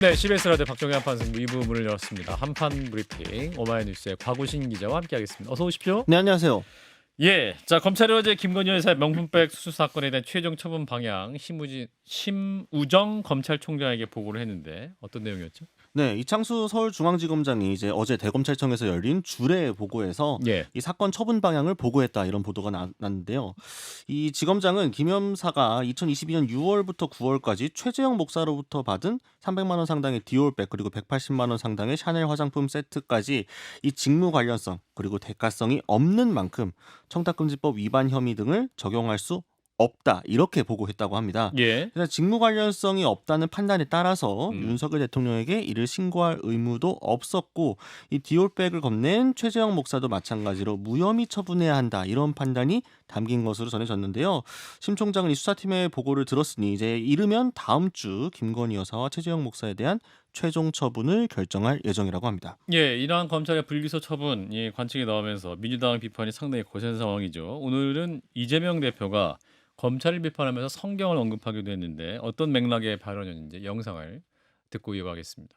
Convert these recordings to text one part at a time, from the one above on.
네, CBS 라디오 박정희 한판 승부 2부 문을 열었습니다. 한판 브리핑 오마이뉴스의 곽우신 기자와 함께하겠습니다. 어서 오십시오. 네, 안녕하세요. 예, 자 검찰이 어제 김건희 여사의 명품백 수수 사건에 대한 최종 처분 방향 심우정 검찰총장에게 보고를 했는데 어떤 내용이었죠? 네, 이창수 서울중앙지검장이 이제 어제 대검찰청에서 열린 주례 보고에서 예, 이 사건 처분 방향을 보고했다 이런 보도가 났는데요. 이 지검장은 김 여사가 2022년 6월부터 9월까지 최재형 목사로부터 받은 300만 원 상당의 디올백 그리고 180만 원 상당의 샤넬 화장품 세트까지 이 직무 관련성 그리고 대가성이 없는 만큼 청탁금지법 위반 혐의 등을 적용할 수 없다 이렇게 보고했다고 합니다. 예, 그래서 직무 관련성이 없다는 판단에 따라서 음, 윤석열 대통령에게 이를 신고할 의무도 없었고 이 디올백을 건넨 최재형 목사도 마찬가지로 무혐의 처분해야 한다 이런 판단이 담긴 것으로 전해졌는데요. 심 총장은 이 수사팀의 보고를 들었으니 이제 이르면 다음 주 김건희 여사와 최재형 목사에 대한 최종 처분을 결정할 예정이라고 합니다. 예, 이러한 검찰의 불기소 처분 관측이 나오면서 민주당 비판이 상당히 거센 상황이죠. 오늘은 이재명 대표가 검찰을 비판하면서 성경을 언급하기도 했는데 어떤 맥락의 발언이었는지 영상을 듣고 이어가겠습니다.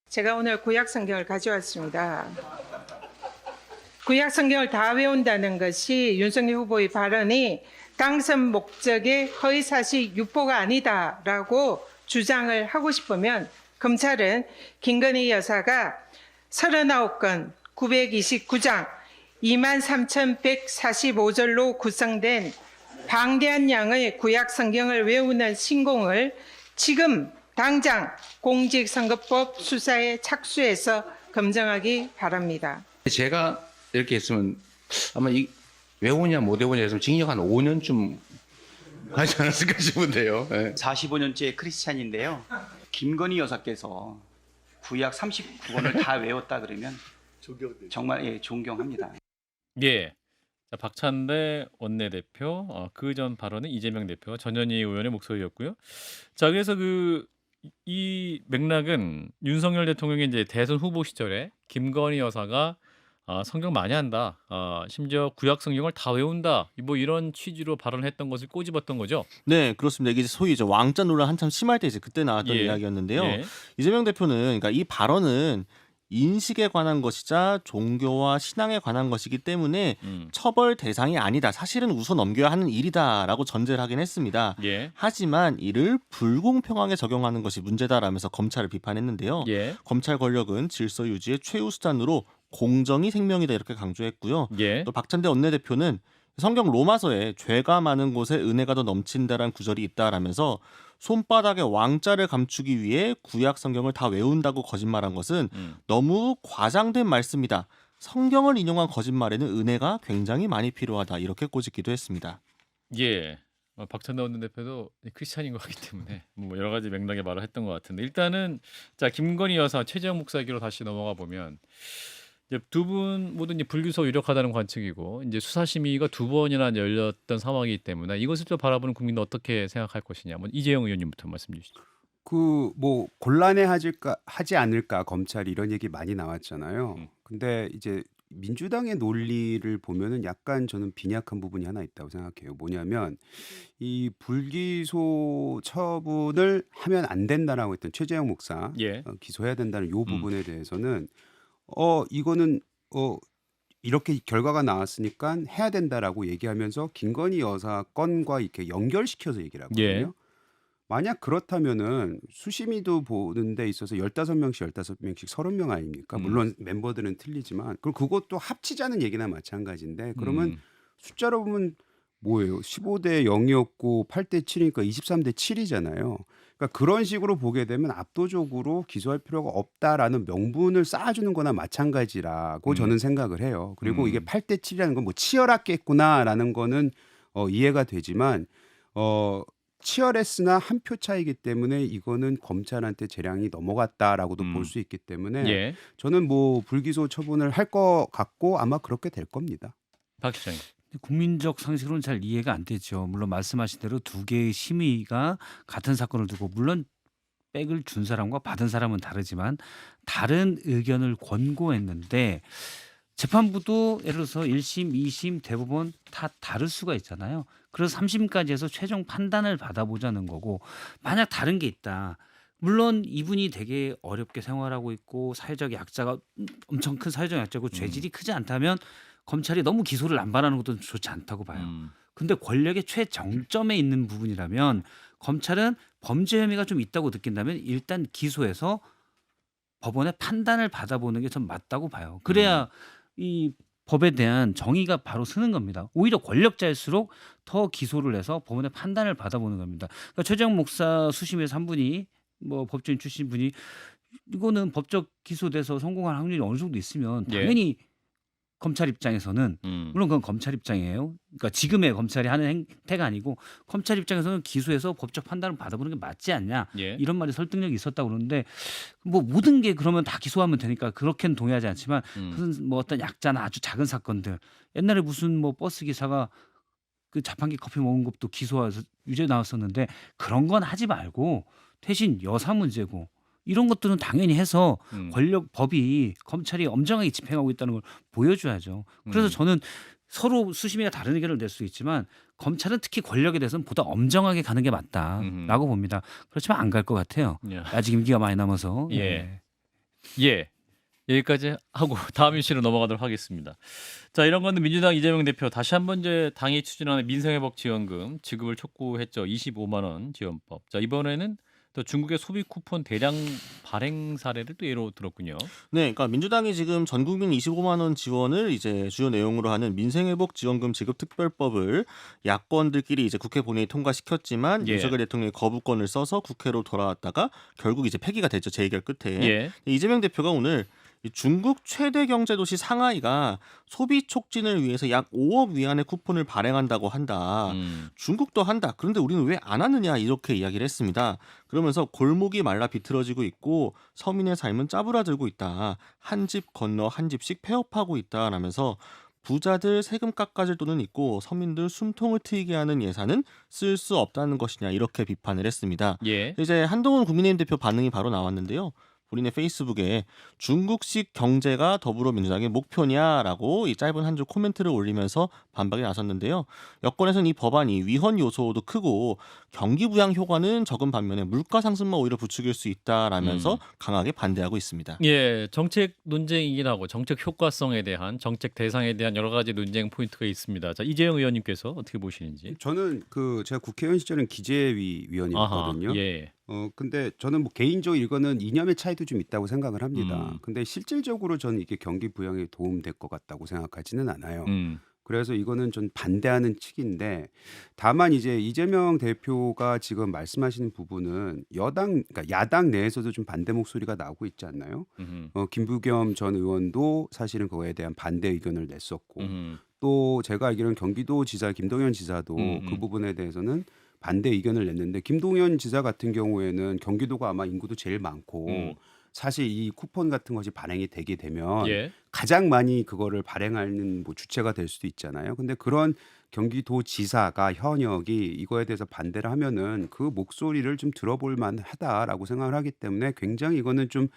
제가 오늘 구약 성경을 가져왔습니다. 구약 성경을 다 외운다는 것이 윤석열 후보의 발언이 당선 목적의 허위사실 유포가 아니다라고 주장을 하고 싶으면 검찰은 김건희 여사가 39건 929장 23,145절로 구성된 방대한 양의 구약 성경을 외우는 신공을 지금 당장 공직선거법 수사에 착수해서 검증하기 바랍니다. 제가 이렇게 했으면 아마 외우냐 못 외우냐 했으면 징역 한 5년쯤 하지 않았을까 싶은데요. 네. 45년째 크리스찬인데요. 김건희 여사께서 구약 39권을 다 외웠다 그러면 정말 존경합니다. 예. 자, 박찬대 원내대표, 그 전 발언은 이재명 대표, 전현희 의원의 목소리였고요. 자, 그래서 이 맥락은 윤석열 대통령이 이제 대선 후보 시절에 김건희 여사가 성경 많이 한다, 심지어 구약 성경을 다 외운다, 뭐 이런 취지로 발언했던 것을 꼬집었던 거죠. 네, 그렇습니다. 이게 소위 이제 왕자 논란 한참 심할 때 이제 그때 나왔던 예, 이야기였는데요. 예, 이재명 대표는 그러니까 이 발언은 인식에 관한 것이자 종교와 신앙에 관한 것이기 때문에 음, 처벌 대상이 아니다. 사실은 웃어 넘겨야 하는 일이다라고 전제를 하긴 했습니다. 예, 하지만 이를 불공평하게 적용하는 것이 문제다라면서 검찰을 비판했는데요. 예, 검찰 권력은 질서 유지의 최우 수단으로 공정이 생명이다 이렇게 강조했고요. 예, 또 박찬대 원내대표는 성경 로마서에 죄가 많은 곳에 은혜가 더 넘친다라는 구절이 있다라면서 손바닥에 왕자를 감추기 위해 구약 성경을 다 외운다고 거짓말한 것은 너무 과장된 말씀이다. 성경을 인용한 거짓말에는 은혜가 굉장히 많이 필요하다. 이렇게 꼬집기도 했습니다. 예. 박찬대 원내대표도 크리스찬인 것 같기 때문에 뭐 여러 가지 맥락의 말을 했던 것 같은데 일단은 자 김건희 여사 최재형 목사 얘기로 다시 넘어가 보면 이제 두 분 모두 이제 불기소 유력하다는 관측이고 이제 수사 심의가 두 번이나 열렸던 상황이기 때문에 이것을 또 바라보는 국민은 어떻게 생각할 것이냐. 뭐 이재영 의원님부터 말씀 주시죠. 그 뭐 하지 않을까 검찰이 이런 얘기 많이 나왔잖아요. 음. 근데 이제 민주당의 논리를 보면은 약간 저는 빈약한 부분이 하나 있다고 생각해요. 뭐냐면 이 불기소 처분을 하면 안 된다라고 했던 최재형 목사 예. 기소해야 된다는 요 음. 부분에 대해서는 이거는 이렇게 결과가 나왔으니까 해야 된다라고 얘기하면서 김건희 여사 건과 이렇게 연결시켜서 얘기를 예. 하거든요. 만약 그렇다면은 수심위도 보는 데 있어서 15명씩 15명씩 30명 아닙니까? 물론 멤버들은 틀리지만 그럼 그것도 합치자는 얘기나 마찬가지인데 그러면 음. 숫자로 보면 뭐예요? 15대 0이었고 8대 7이니까 23대 7이잖아요. 그러니까 그런 식으로 보게 되면 압도적으로 기소할 필요가 없다라는 명분을 쌓아주는 거나 마찬가지라고 저는 생각을 해요. 그리고 이게 8대 7이라는 건 뭐 치열했겠구나라는 거는 이해가 되지만 치열했으나 한 표 차이기 때문에 이거는 검찰한테 재량이 넘어갔다라고도 볼 수 있기 때문에 예. 저는 뭐 불기소 처분을 할 것 같고 아마 그렇게 될 겁니다. 박 시장님. 국민적 상식으로는 잘 이해가 안 되죠. 물론 말씀하신 대로 두 개의 심의가 같은 사건을 두고 물론 백을 준 사람과 받은 사람은 다르지만 다른 의견을 권고했는데 재판부도 예를 들어서 1심, 2심, 대법원 다 다를 수가 있잖아요. 그래서 3심까지 해서 최종 판단을 받아보자는 거고 만약 다른 게 있다. 물론 이분이 되게 어렵게 생활하고 있고 사회적 약자가 엄청 큰 사회적 약자고 죄질이 크지 않다면 검찰이 너무 기소를 안 바라는 것도 좋지 않다고 봐요. 근데 권력의 최정점에 있는 부분이라면 검찰은 범죄 혐의가 좀 있다고 느낀다면 일단 기소해서 법원의 판단을 받아보는 게 전 맞다고 봐요. 그래야 이 법에 대한 정의가 바로 서는 겁니다. 오히려 권력자일수록 더 기소를 해서 법원의 판단을 받아보는 겁니다. 그러니까 최재형 목사 수심에서 한 분이 뭐 법조인 출신 분이 이거는 법적 기소돼서 성공할 확률이 어느 정도 있으면 예. 당연히 검찰 입장에서는 물론 그건 검찰 입장이에요. 그러니까 지금의 검찰이 하는 행태가 아니고 검찰 입장에서는 기소해서 법적 판단을 받아보는 게 맞지 않냐 예. 이런 말이 설득력이 있었다고 그러는데 뭐 모든 게 그러면 다 기소하면 되니까 그렇게는 동의하지 않지만 무슨 뭐 어떤 약자나 아주 작은 사건들 옛날에 무슨 뭐 버스 기사가 그 자판기 커피 먹은 것도 기소해서 유죄 나왔었는데 그런 건 하지 말고 대신 여사 문제고 이런 것들은 당연히 해서 권력 법이 검찰이 엄정하게 집행하고 있다는 걸 보여줘야죠. 그래서 저는 서로 수심이가 다른 의견을 낼 수 있지만 검찰은 특히 권력에 대해서는 보다 엄정하게 가는 게 맞다라고 봅니다. 그렇지만 안 갈 것 같아요. 예. 아직 임기가 많이 남아서. 예. 예. 여기까지 하고 다음 이슈로 넘어가도록 하겠습니다. 자, 이런 거는 민주당 이재명 대표 다시 한번 이제 당이 추진하는 민생회복 지원금 지급을 촉구했죠. 25만 원 지원법. 자, 이번에는 또 중국의 소비 쿠폰 대량 발행 사례를 또 예로 들었군요. 네, 그러니까 민주당이 지금 전 국민 25만 원 지원을 이제 주요 내용으로 하는 민생회복 지원금 지급 특별법을 야권들끼리 이제 국회 본회의 통과시켰지만 예. 윤석열 대통령이 거부권을 써서 국회로 돌아왔다가 결국 이제 폐기가 됐죠. 재의결 끝에. 예. 이재명 대표가 오늘 이 중국 최대 경제도시 상하이가 소비 촉진을 위해서 약 5억 위안의 쿠폰을 발행한다고 한다. 중국도 한다. 그런데 우리는 왜 안 하느냐 이렇게 이야기를 했습니다. 그러면서 골목이 말라 비틀어지고 있고 서민의 삶은 짜부라들고 있다. 한 집 건너 한 집씩 폐업하고 있다라면서 부자들 세금 깎아줄 돈은 있고 서민들 숨통을 트이게 하는 예산은 쓸 수 없다는 것이냐 이렇게 비판을 했습니다. 예. 이제 한동훈 국민의힘 대표 반응이 바로 나왔는데요. 본인의 페이스북에 중국식 경제가 더불어민주당의 목표냐라고 이 짧은 한 줄 코멘트를 올리면서 반박에 나섰는데요. 여권에서는 이 법안이 위헌 요소도 크고 경기 부양 효과는 적은 반면에 물가 상승만 오히려 부추길 수 있다라면서 강하게 반대하고 있습니다. 예, 정책 논쟁이긴 하고 정책 효과성에 대한 정책 대상에 대한 여러 가지 논쟁 포인트가 있습니다. 자, 이재용 의원님께서 어떻게 보시는지. 저는 제가 국회의원 시절은 기재위 위원이었거든요. 아하, 예. 근데 저는 뭐 개인적으로 이거는 이념의 차이도 좀 있다고 생각을 합니다. 근데 실질적으로 저는 이게 경기 부양에 도움될 것 같다고 생각하지는 않아요. 그래서 이거는 좀 반대하는 측인데 다만 이제 이재명 대표가 지금 말씀하시는 부분은 그러니까 야당 내에서도 좀 반대 목소리가 나오고 있지 않나요? 김부겸 전 의원도 사실은 그거에 대한 반대 의견을 냈었고 또 제가 알기로는 경기도지사 김동연 지사도 그 부분에 대해서는 반대 의견을 냈는데 김동연 지사 같은 경우에는 경기도가 아마 인구도 제일 많고 사실 이 쿠폰 같은 것이 발행이 되게 되면 예. 가장 많이 그거를 발행하는 뭐 주체가 될 수도 있잖아요. 근데 그런 경기도지사가 현역이 이거에 대해서 반대를 하면은 그 목소리를 좀 들어볼 만하다라고 생각을 하기 때문에 굉장히 이거는 좀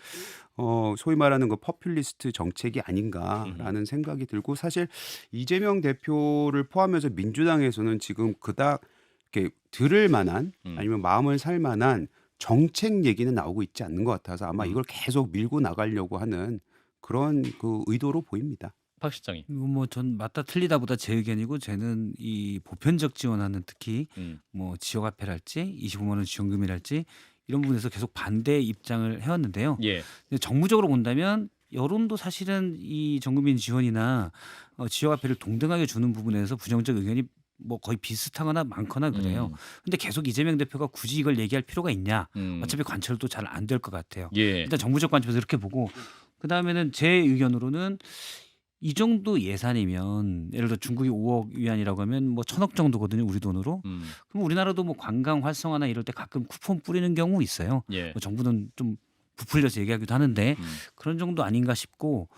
소위 말하는 그 퍼퓰리스트 정책이 아닌가라는 생각이 들고 사실 이재명 대표를 포함해서 민주당에서는 지금 그닥 이렇게 들을 만한 아니면 마음을 살 만한 정책 얘기는 나오고 있지 않는 것 같아서 아마 이걸 계속 밀고 나가려고 하는 그런 그 의도로 보입니다. 박 실장님. 이거 뭐 전 맞다 틀리다보다 제 의견이고 저는 이 보편적 지원하는 특히 뭐 지역화폐랄지 25만 원 지원금이랄지 이런 부분에서 계속 반대 입장을 해왔는데요. 예. 근데 정무적으로 본다면 여론도 사실은 이 전국민 지원이나 지역화폐를 동등하게 주는 부분에서 부정적 의견이 뭐 거의 비슷하거나 많거나 그래요. 근데 계속 이재명 대표가 굳이 이걸 얘기할 필요가 있냐? 어차피 관철도 잘 안 될 것 같아요. 예. 일단 정부적 관점에서 이렇게 보고 그 다음에는 제 의견으로는 이 정도 예산이면 예를 들어 중국이 5억 위안이라고 하면 뭐 1,000억 정도거든요 우리 돈으로. 그럼 우리나라도 뭐 관광 활성화나 이럴 때 가끔 쿠폰 뿌리는 경우 있어요. 예. 뭐 정부는 좀 부풀려서 얘기하기도 하는데 그런 정도 아닌가 싶고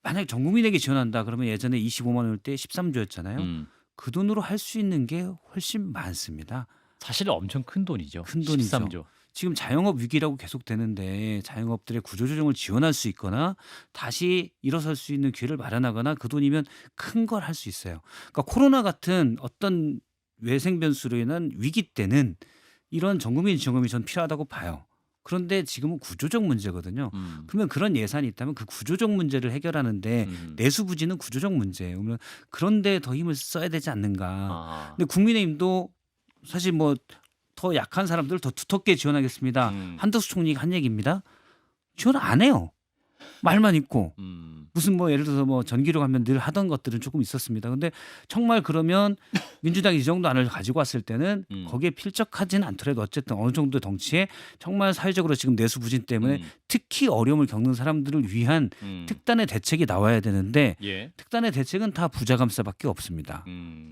만약 전 국민에게 지원한다 그러면 예전에 25만 원일 때 13조였잖아요. 그 돈으로 할 수 있는 게 훨씬 많습니다. 사실 엄청 큰 돈이죠. 큰 돈이죠. 13조. 지금 자영업 위기라고 계속 되는데 자영업들의 구조조정을 지원할 수 있거나 다시 일어설 수 있는 기회를 마련하거나 그 돈이면 큰 걸 할 수 있어요. 그러니까 코로나 같은 어떤 외생 변수로 인한 위기 때는 이런 전국민 지원금이 전 필요하다고 봐요. 그런데 지금은 구조적 문제거든요. 음. 그러면 그런 예산이 있다면 그 구조적 문제를 해결하는데 내수 부진은 구조적 문제예요. 그러면 그런데 더 힘을 써야 되지 않는가. 아. 근데 국민의힘도 사실 뭐 더 약한 사람들 더 두텁게 지원하겠습니다. 한덕수 총리가 한 얘기입니다. 지원 안 해요. 말만 있고. 무슨 뭐 예를 들어서 뭐 전기료 하면 늘 하던 것들은 조금 있었습니다. 근데 정말 그러면 민주당이 이 정도 안을 가지고 왔을 때는 거기에 필적하지는 않더라도 어쨌든 어느 정도 덩치에 정말 사회적으로 지금 내수 부진 때문에 특히 어려움을 겪는 사람들을 위한 특단의 대책이 나와야 되는데 예. 특단의 대책은 다 부자 감사밖에 없습니다.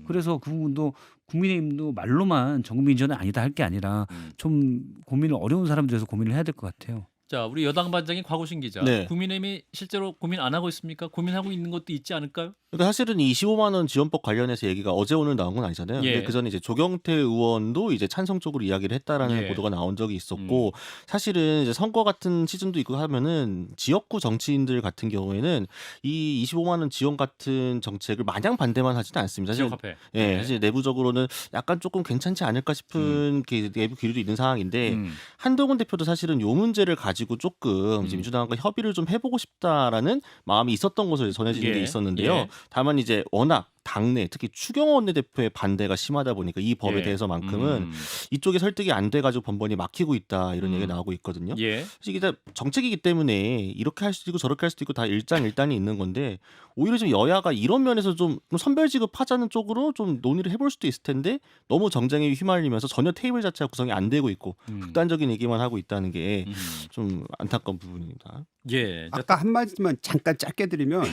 그래서 그 부분도 국민의힘도 말로만 정국민 지원은 아니다 할 게 아니라 좀 고민을 어려운 사람들에서 고민을 해야 될 것 같아요. 자, 우리 여당 반장인 곽우신 기자. 네. 국민의힘이 실제로 고민 안 하고 있습니까? 고민하고 있는 것도 있지 않을까요? 그러니까 사실은 이 25만 원 지원법 관련해서 얘기가 어제 오늘 나온 건 아니잖아요. 예. 근데 그 전에 이제 조경태 의원도 이제 찬성적으로 이야기를 했다라는 예. 보도가 나온 적이 있었고 사실은 이제 선거 같은 시즌도 있고 하면은 지역구 정치인들 같은 경우에는 이 25만 원 지원 같은 정책을 마냥 반대만 하지는 않습니다. 사실 지역화폐. 예, 네. 사실 내부적으로는 약간 조금 괜찮지 않을까 싶은 내부 기류도 있는 상황인데 한동훈 대표도 사실은 요 문제를 가지고 조금 이제 민주당과 협의를 좀 해보고 싶다라는 마음이 있었던 것으로 전해지는 예. 게 있었는데요. 예. 다만 이제 워낙 당내 특히 추경호 원내대표의 반대가 심하다 보니까 이 법에 예. 대해서만큼은 이쪽에 설득이 안 돼가지고 번번이 막히고 있다 이런 얘기가 나오고 있거든요. 예. 사실 이게 다 정책이기 때문에 이렇게 할 수도 있고 저렇게 할 수도 있고 다 일장일단이 있는 건데 오히려 좀 여야가 이런 면에서 좀 선별 지급하자는 쪽으로 좀 논의를 해볼 수도 있을 텐데 너무 정쟁에 휘말리면서 전혀 테이블 자체가 구성이 안 되고 있고 극단적인 얘기만 하고 있다는 게 좀 안타까운 부분입니다. 예. 자, 아까 한마디만 잠깐 짧게 드리면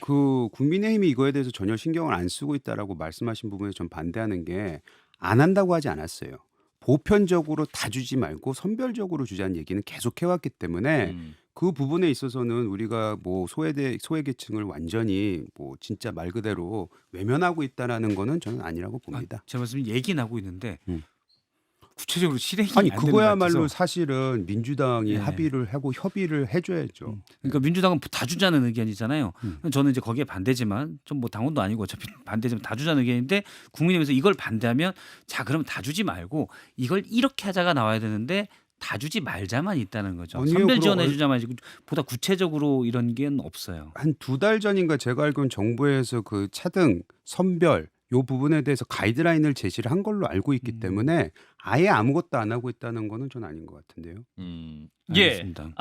그 국민의힘이 이거에 대해서 전혀 신경을 안 쓰고 있다라고 말씀하신 부분에 좀 반대하는 게 안 한다고 하지 않았어요. 보편적으로 다 주지 말고 선별적으로 주자는 얘기는 계속 해왔기 때문에 그 부분에 있어서는 우리가 뭐 소외계층을 완전히 뭐 진짜 말 그대로 외면하고 있다라는 거는 저는 아니라고 봅니다. 제 말씀 얘기 나고 있는데 구체적으로 실행이 아니 안 되는 것 그거야말로 같아서. 사실은 민주당이 네. 합의를 하고 협의를 해줘야죠. 그러니까 민주당은 다 주자는 의견이잖아요. 저는 이제 거기에 반대지만 좀 뭐 당원도 아니고 어차피 반대지만 다 주자는 의견인데 국민의힘에서 이걸 반대하면 자 그럼 다 주지 말고 이걸 이렇게 하자가 나와야 되는데 다 주지 말자만 있다는 거죠. 아니요, 선별 그럼 지원해 주자만 있고 보다 구체적으로 이런 게 없어요. 한 2달 전인가 제가 알기로는 정부에서 그 차등 선별 요 부분에 대해서 가이드라인을 제시를 한 걸로 알고 있기 때문에 아예 아무것도 안 하고 있다는 거는 전 아닌 것 같은데요. 예. 알겠습니다.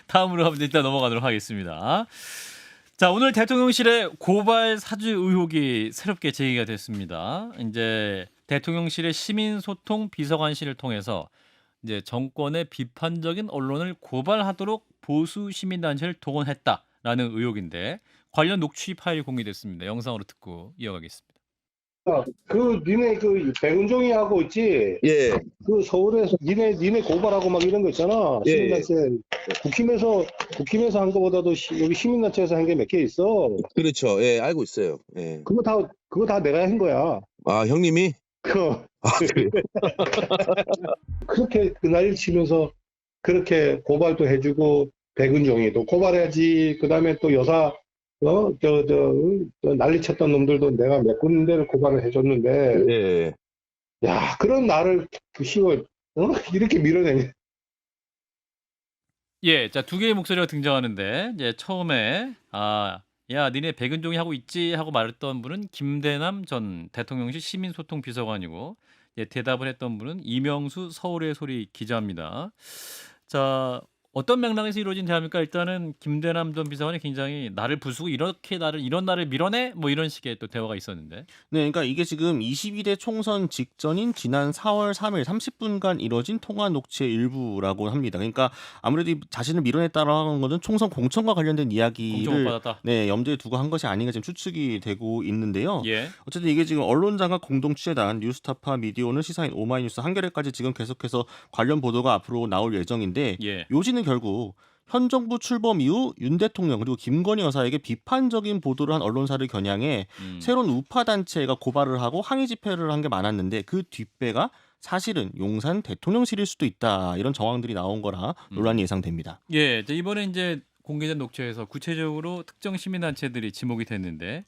다음으로 한번 일단 넘어가도록 하겠습니다. 자, 오늘 대통령실의 고발 사주 의혹이 새롭게 제기가 됐습니다. 이제 대통령실의 시민소통 비서관실을 통해서 이제 정권의 비판적인 언론을 고발하도록 보수 시민단체를 동원했다라는 의혹인데 관련 녹취 파일이 공개됐습니다. 영상으로 듣고 이어가겠습니다. 그 니네 그 백은종이 하고 있지. 예, 그 서울에서 니네 고발하고 막 이런 거 있잖아. 예, 시민단체 국힘에서 한 거보다도 여기 시민단체에서 한 게 몇 개 있어. 그렇죠. 예, 알고 있어요. 예. 그거 다 내가 한 거야. 아, 형님이? 그 아, 그래요? 그렇게 그 난리 치면서 그렇게 고발도 해주고 백은종이 또 고발해야지. 그다음에 또 여사 난리 쳤던 놈들도 내가 몇 군데를 고발을 해줬는데 예. 야 그런 나를 이렇게 밀어내냐. 예, 자, 두 개의 목소리가 등장하는데 이제 처음에 야, 니네 백은종이 하고 있지 하고 말했던 분은 김대남 전 대통령실 시민소통 비서관이고 이제 대답을 했던 분은 이명수 서울의 소리 기자입니다. 자, 어떤 맥락에서 이루어진 대화입니까? 일단은 김대남 전 비서관이 굉장히 나를 부수고 이런 나를 밀어내 뭐 이런 식의 또 대화가 있었는데. 네, 그러니까 이게 지금 22대 총선 직전인 지난 4월 3일 30분간 이뤄진 통화 녹취의 일부라고 합니다. 그러니까 아무래도 이 자신을 밀어냈다라고 하는 것은 총선 공천과 관련된 공천 못 이야기를 받았다. 네, 염두에 두고 한 것이 아닌가 지금 추측이 되고 있는데요. 예. 어쨌든 이게 지금 언론장과 공동 취재단 뉴스타파 미디어오늘 시사인 오마이뉴스 한겨레까지 지금 계속해서 관련 보도가 앞으로 나올 예정인데 예. 요지는 결국 현 정부 출범 이후 윤 대통령 그리고 김건희 여사에게 비판적인 보도를 한 언론사를 겨냥해 새로운 우파 단체가 고발을 하고 항의 집회를 한 게 많았는데 그 뒷배가 사실은 용산 대통령실일 수도 있다 이런 정황들이 나온 거라 논란이 예상됩니다. 예, 이제 이번에 이제 공개된 녹취에서 구체적으로 특정 시민단체들이 지목이 됐는데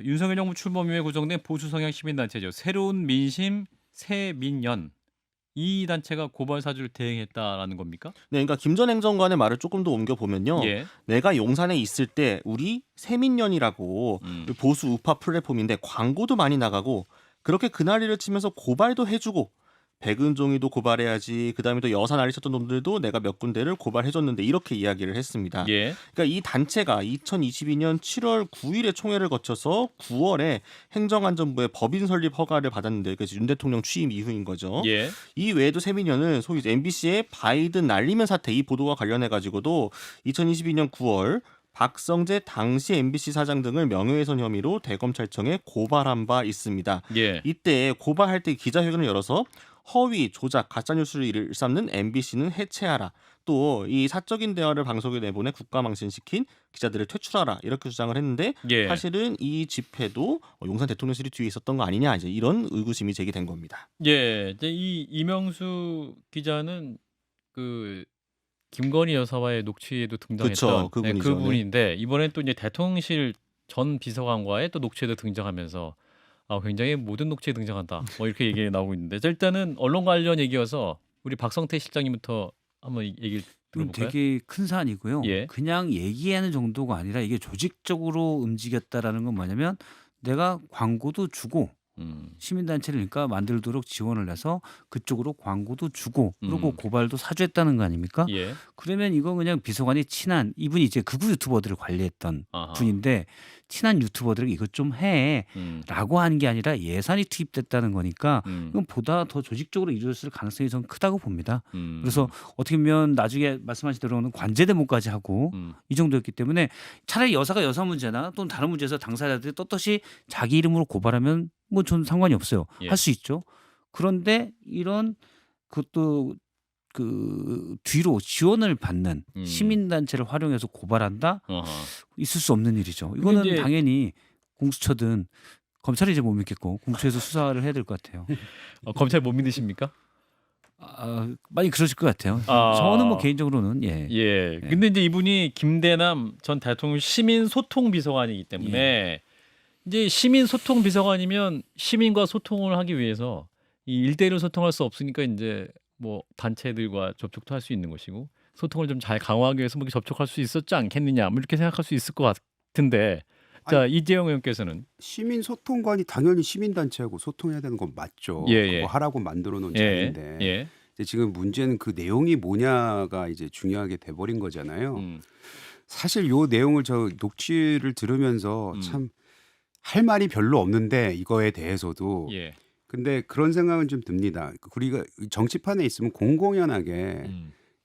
윤석열 정부 출범 이후에 구성된 보수 성향 시민단체죠. 새로운 민심 새민연 이 단체가 고발 사주를 대행했다라는 겁니까? 네, 그러니까 김 전 행정관의 말을 조금 더 옮겨 보면요. 예. 내가 용산에 있을 때 우리 세민연이라고 음. 보수 우파 플랫폼인데 광고도 많이 나가고 그렇게 그날이를 치면서 고발도 해주고 백은종이도 고발해야지. 그다음에 또 여사 난리 쳤던 놈들도 내가 몇 군데를 고발해줬는데 이렇게 이야기를 했습니다. 예. 그러니까 이 단체가 2022년 7월 9일에 총회를 거쳐서 9월에 행정안전부의 법인 설립 허가를 받았는데 그래서 윤 대통령 취임 이후인 거죠. 예. 이 외에도 세민연은 소위 MBC의 바이든 날리면 사태 이 보도와 관련해 가지고도 2022년 9월 박성재 당시 MBC 사장 등을 명예훼손 혐의로 대검찰청에 고발한 바 있습니다. 예. 이때 고발할 때 기자회견을 열어서 허위, 조작, 가짜뉴스를 일삼는 MBC는 해체하라. 또 이 사적인 대화를 방송에 내보내 국가망신시킨 기자들을 퇴출하라. 이렇게 주장을 했는데 예. 사실은 이 집회도 용산 대통령실이 뒤에 있었던 거 아니냐 이제 이런 의구심이 제기된 겁니다. 예. 이제 이 이명수 기자는 그 김건희 여사와의 녹취에도 등장했던 그쵸, 네, 그분이죠. 네. 그분인데 이번엔 또 이제 대통령실 전 비서관과의 또 녹취에도 등장하면서 굉장히 모든 녹취에 등장한다. 뭐 이렇게 얘기 나오고 있는데 자, 일단은 언론 관련 얘기여서 우리 박성태 실장님부터 한번 얘기를 이건 들어볼까요? 되게 큰 사안이고요. 예. 그냥 얘기하는 정도가 아니라 이게 조직적으로 움직였다라는 건 뭐냐면 내가 광고도 주고 시민단체를 그러니까 만들도록 지원을 해서 그쪽으로 광고도 주고 그리고 고발도 사주했다는 거 아닙니까? 예. 그러면 이거 그냥 비서관이 친한 이분이 이제 극우 유튜버들을 관리했던 아하. 분인데 친한 유튜버들에게 이것 좀 해. 음. 라고 하는 게 아니라 예산이 투입됐다는 거니까 음. 이건 보다 더 조직적으로 이루어졌을 가능성이 전 크다고 봅니다. 음. 그래서 어떻게 보면 나중에 말씀하신 대로는 관제 대모까지 하고 이 정도였기 때문에 차라리 여사가 여사 문제나 또는 다른 문제에서 당사자들이 떳떳이 자기 이름으로 고발하면 뭐 전 상관이 없어요. 예. 할 수 있죠. 그런데 이런 그것도 그 뒤로 지원을 받는 시민단체를 활용해서 고발한다? 어허. 있을 수 없는 일이죠. 이거는 이제- 당연히 공수처든 검찰이 이제 못 믿겠고 공수처에서 수사를 해야 될 것 같아요. 검찰 못 믿으십니까? 많이 그러실 것 같아요. 아. 저는 뭐 개인적으로는 예. 예. 근데 이제 이분이 김대남 전 대통령 시민 소통 비서관이기 때문에 이제 시민 소통 비서관이면 시민과 소통을 하기 위해서 이 1대1로 소통할 수 없으니까 이제 뭐 단체들과 접촉도 할 수 있는 것이고 소통을 좀 잘 강화하기 위해서 뭐 이렇게 접촉할 수 있었지 않겠느냐 뭐 이렇게 생각할 수 있을 것 같은데 자 이재용 의원께서는 시민 소통관이 당연히 시민단체하고 소통해야 되는 건 맞죠. 예, 예. 그거 하라고 만들어 놓은 예, 자리인데 예. 이제 지금 문제는 그 내용이 뭐냐가 이제 중요하게 돼버린 거잖아요. 사실 요 내용을 저 녹취를 들으면서 참 할 말이 별로 없는데 이거에 대해서도 예. 근데 그런 생각은 좀 듭니다. 우리가 정치판에 있으면 공공연하게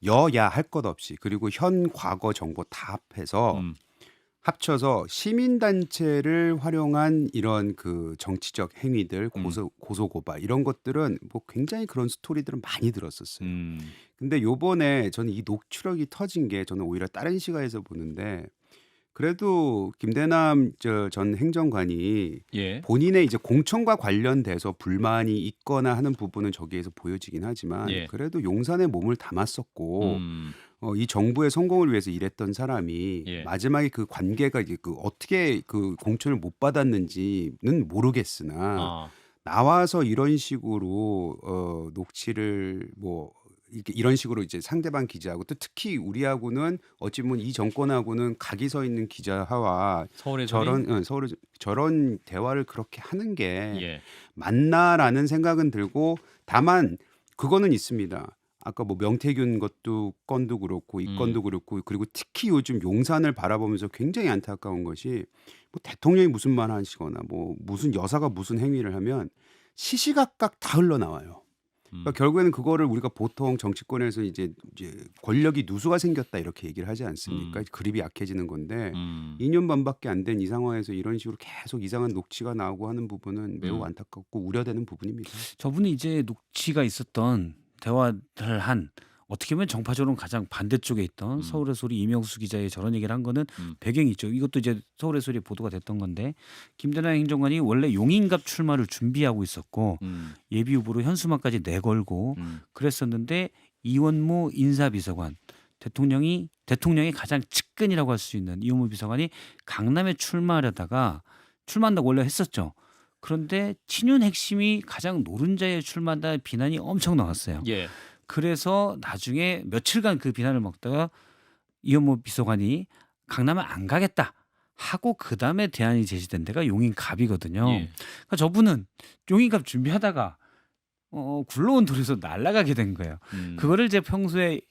여야 할 것 없이 그리고 현 과거 정보 다 합해서 합쳐서 시민단체를 활용한 이런 그 정치적 행위들 고소 고발 이런 것들은 뭐 굉장히 그런 스토리들은 많이 들었었어요. 근데 요번에 저는 이 녹취록이 터진 게 저는 오히려 다른 시각에서 보는데 그래도 김대남 전 행정관이 예. 본인의 이제 공천과 관련돼서 불만이 있거나 하는 부분은 저기에서 보여지긴 하지만 예. 그래도 용산에 몸을 담았었고 이 정부의 성공을 위해서 일했던 사람이 예. 마지막에 그 관계가 이제 그 어떻게 그 공천을 못 받았는지는 모르겠으나 나와서 이런 식으로 녹취를 뭐 이런 식으로 이제 상대방 기자하고 또 특히 우리하고는 어찌 보면 이 정권하고는 각이 서 있는 기자와 서울의 소리? 저런 대화를 그렇게 하는 게 예. 맞나라는 생각은 들고 다만 그거는 있습니다. 아까 뭐 명태균 것도 건도 그렇고 이 건도 그렇고 그리고 특히 요즘 용산을 바라보면서 굉장히 안타까운 것이 뭐 대통령이 무슨 말 하시거나 뭐 무슨 여사가 무슨 행위를 하면 시시각각 다 흘러나와요. 그러니까 결국에는 그거를 우리가 보통 정치권에서 이제 권력이 누수가 생겼다 이렇게 얘기를 하지 않습니까? 그립이 약해지는 건데 2년 반밖에 안 된 이 상황에서 이런 식으로 계속 이상한 녹취가 나오고 하는 부분은 매우 안타깝고 우려되는 부분입니다. 저분이 이제 녹취가 있었던 대화를 한 어떻게 보면 정파적으로는 가장 반대쪽에 있던 서울의 소리 이명수 기자의 저런 얘기를 한 거는 배경이 있죠. 이것도 이제 서울의 소리에 보도가 됐던 건데 김대남 행정관이 원래 용인갑 출마를 준비하고 있었고 예비 후보로 현수막까지 내걸고 그랬었는데 이원모 인사비서관 대통령의 가장 측근이라고 할 수 있는 이원모 비서관이 강남에 출마하려다가 출마한다고 원래 했었죠. 그런데 친윤 핵심이 가장 노른자에 출마한다는 비난이 엄청 나왔어요. 예. 그래서 나중에 며칠간 그 비난을 먹다가 이현모 비서관이 강남을 안 가겠다 하고 그다음에 대안이 제시된 데가 용인갑이거든요. 예. 그러니까 저분은 용인갑 준비하다가 굴러온 돌에서 날아가게 된 거예요. 그거를 이제 평소에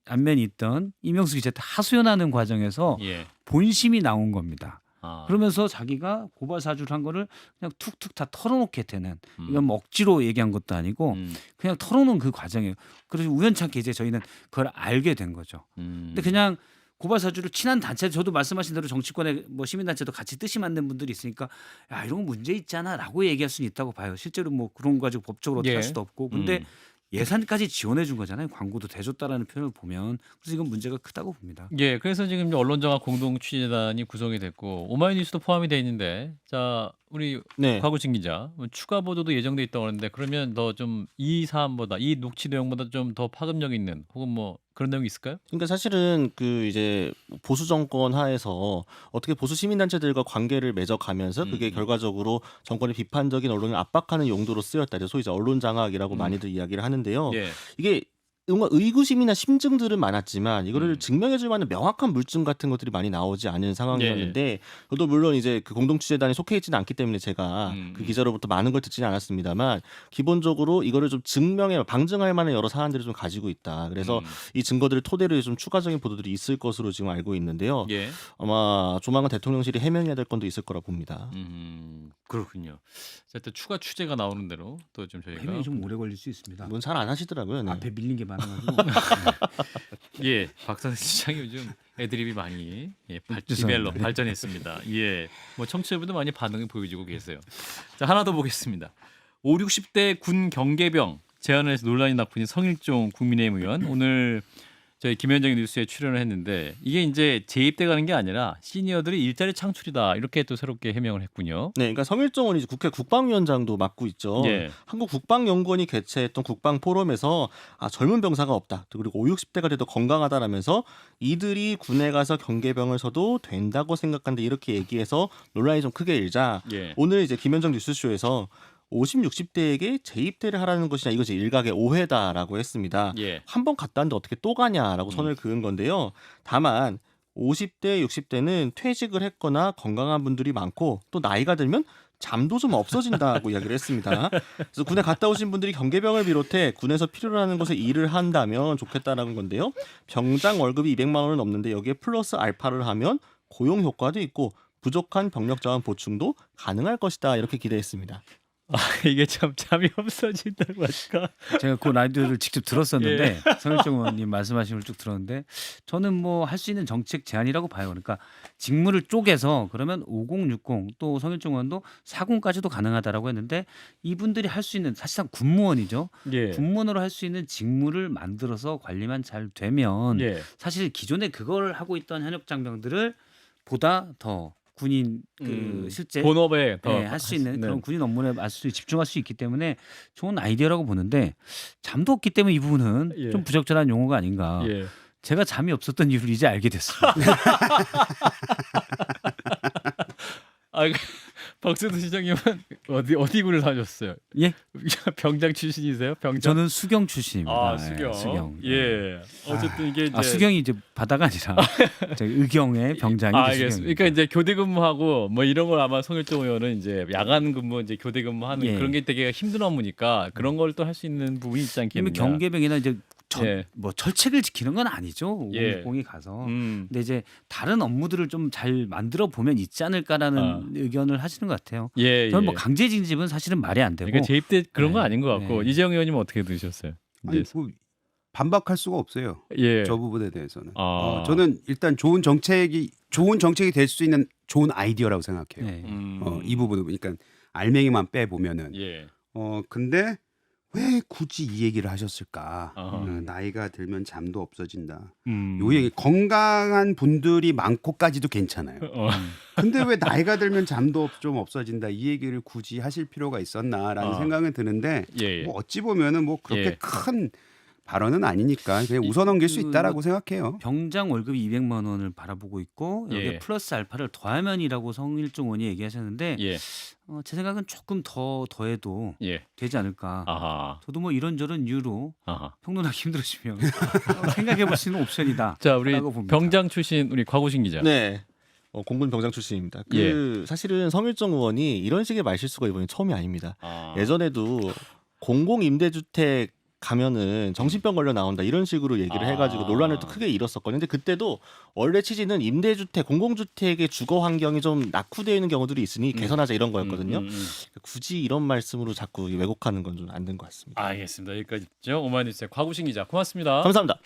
안면이 있던 이명수 기자한테 하소연하는 과정에서 예. 본심이 나온 겁니다. 아. 그러면서 자기가 고발 사주를 한 거를 그냥 툭툭 다 털어놓게 되는, 음. 이건 뭐 억지로 얘기한 것도 아니고 그냥 털어놓은 그 과정이에요. 그래서 우연찮게 이제 저희는 그걸 알게 된 거죠. 근데 그냥 고발 사주를 친한 단체, 저도 말씀하신 대로 정치권의 뭐 시민단체도 같이 뜻이 맞는 분들이 있으니까 야 이런 거 문제 있잖아라고 얘기할 수는 있다고 봐요. 실제로 뭐 그런 거 가지고 법적으로 어떻게 예. 할 수도 없고, 근데 예산까지 지원해 준 거잖아요. 광고도 대줬다라는 표현을 보면. 그래서 이건 문제가 크다고 봅니다. 예, 그래서 지금 이제 언론정학 공동취재단이 구성이 됐고 오마이뉴스도 포함이 돼 있는데, 자 우리 네. 곽우진 기자, 추가 보도도 예정돼 있다고 하는데 그러면 더 좀 이 사안보다, 이 녹취 내용보다 좀 더 파급력 있는 혹은 뭐 그런 내용이 있을까요? 그러니까 사실은 그 이제 보수 정권 하에서 어떻게 보수 시민단체들과 관계를 맺어가면서 그게 결과적으로 정권의 비판적인 언론을 압박하는 용도로 쓰였다. 소위 이제 언론 장악이라고 많이들 이야기를 하는데요. 예. 이게 뭔가 의구심이나 심증들은 많았지만 이거를 증명해줄 만한 명확한 물증 같은 것들이 많이 나오지 않은 상황이었는데, 저도 물론 이제 그 공동취재단에 속해 있지는 않기 때문에 제가 그 기자로부터 많은 걸 듣지는 않았습니다만, 기본적으로 이거를 좀 증명해 방증할 만한 여러 사안들을 좀 가지고 있다. 그래서 이 증거들을 토대로 좀 추가적인 보도들이 있을 것으로 지금 알고 있는데요. 예. 아마 조만간 대통령실이 해명해야 될 건도 있을 거라 봅니다. 그렇군요. 자, 또 추가 취재가 나오는 대로 또 좀 저희가 해명이 좀 오래 걸릴 수 있습니다. 뭔 잘 안 하시더라고요. 네. 앞에 밀린 게 많아가지고. 예, 박선생 시장이 요즘 애드립이 많이 죄송합니다. 디벨롭 발전했습니다. 예, 뭐 청취자분도 많이 반응을 보여주고 계세요. 자, 하나 더 보겠습니다. 5, 60대 군 경계병 제안을 해서 논란이 났군요. 성일종 국민의힘 의원 오늘 저희 김현정 뉴스에 출연을 했는데, 이게 이제 재입대 가는 게 아니라 시니어들이 일자리 창출이다 이렇게 또 새롭게 해명을 했군요. 네, 그러니까 성일종 의원이 국회 국방위원장도 맡고 있죠. 예. 한국국방연구원이 개최했던 국방포럼에서 젊은 병사가 없다. 그리고 5, 60대가 돼도 건강하다라면서 이들이 군에 가서 경계병을 서도 된다고 생각한다 이렇게 얘기해서 논란이 좀 크게 일자, 예. 오늘 이제 김현정 뉴스쇼에서 50, 60대에게 재입대를 하라는 것이냐, 이것이 일각의 오해다라고 했습니다. 예. 한 번 갔다 왔는데 어떻게 또 가냐라고 선을 그은 건데요. 다만 50대, 60대는 퇴직을 했거나 건강한 분들이 많고 또 나이가 들면 잠도 좀 없어진다고 이야기를 했습니다. 그래서 군에 갔다 오신 분들이 경계병을 비롯해 군에서 필요로 하는 곳에 일을 한다면 좋겠다라는 건데요. 병장 월급이 200만 원은 넘는데 여기에 플러스 알파를 하면 고용 효과도 있고 부족한 병력 자원 보충도 가능할 것이다 이렇게 기대했습니다. 이게 참 잠이 없어진다고 할까? 제가 그 라디오를 직접 들었었는데 예. 성일종 의원님 말씀하신 걸 쭉 들었는데, 저는 뭐 할 수 있는 정책 제안이라고 봐요. 그러니까 직무를 쪼개서 그러면 5060 또 성일종 의원도 40까지도 가능하다라고 했는데, 이분들이 할 수 있는 사실상 군무원이죠. 예. 군무원으로 할 수 있는 직무를 만들어서 관리만 잘 되면 예. 사실 기존에 그걸 하고 있던 현역 장병들을 보다 더 군인 실제 본업에 더 할 수 있는 네. 그런 군인 업무에 집중할 수 있기 때문에 좋은 아이디어라고 보는데, 잠도 없기 때문에 이 부분은 예. 좀 부적절한 용어가 아닌가. 예. 제가 잠이 없었던 이유를 이제 알게 됐습니다. 박수도 시장님은 어디 군을 다녔어요? 예? 병장 출신이세요? 병장? 저는 수경 출신입니다. 수경. 수경. 예. 어쨌든 이게 이제 수경이 이제 바다가 아니라 저희 의경의 병장이 알겠습니다. 수경입니다. 그러니까 이제 교대 근무하고 뭐 이런 걸 아마 성일종 의원은 이제 야간 근무, 이제 교대 근무하는 예. 그런 게 되게 힘든 업무니까 그런 걸 또 할 수 있는 부분이 있지 않겠느냐. 경계병이나 이제 예. 뭐 철책을 지키는 건 아니죠. 예. 560이 가서. 음. 근데 이제 다른 업무들을 좀 잘 만들어 보면 있지 않을까라는 의견을 하시는 것 같아요. 예. 저는 뭐 예. 강제 징집은 사실은 말이 안 되고. 그러니까 재입대 그런 건 네. 아닌 것 같고. 네. 이재용 의원님은 어떻게 들으셨어요? 아니, 이제 뭐 반박할 수가 없어요. 예. 저 부분에 대해서는. 아. 저는 일단 좋은 정책이 될 수 있는 좋은 아이디어라고 생각해요. 네. 이 부분은 그러니까 알맹이만 빼 보면은. 예. 근데 왜 굳이 이 얘기를 하셨을까? 아하. 나이가 들면 잠도 없어진다. 음. 요 얘기 건강한 분들이 많고까지도 괜찮아요. 근데 왜 나이가 들면 잠도 좀 없어진다 이 얘기를 굳이 하실 필요가 있었나라는 생각은 드는데 예. 뭐 어찌 보면은 뭐 그렇게 예. 큰 발언은 아니니까 그냥 웃어 넘길 수 있다라고 생각해요. 병장 월급이 200만 원을 바라보고 있고 여기에 예. 플러스 알파를 더하면이라고 성일종 의원이 얘기하셨는데 예. 제 생각은 조금 더해도 예. 되지 않을까. 아하. 저도 뭐 이런저런 이유로 아하. 평론하기 힘들어지면 생각해 볼 수 있는 옵션이다. 자, 우리 라고 봅니다. 병장 출신 우리 곽우신 기자. 네. 공군 병장 출신입니다. 사실은 성일종 의원이 이런 식의 말실수가 이번이 처음이 아닙니다. 아. 예전에도 공공 임대주택 가면은 정신병 걸려 나온다 이런 식으로 얘기를 해가지고 논란을 또 크게 일었었거든요. 근데 그때도 원래 취지는 임대주택, 공공주택의 주거 환경이 좀 낙후되어 있는 경우들이 있으니 개선하자 이런 거였거든요. 굳이 이런 말씀으로 자꾸 왜곡하는 건 좀 안 된 것 같습니다. 알겠습니다. 여기까지 듣죠. 오마이뉴스의 곽우신 기자 고맙습니다. 감사합니다.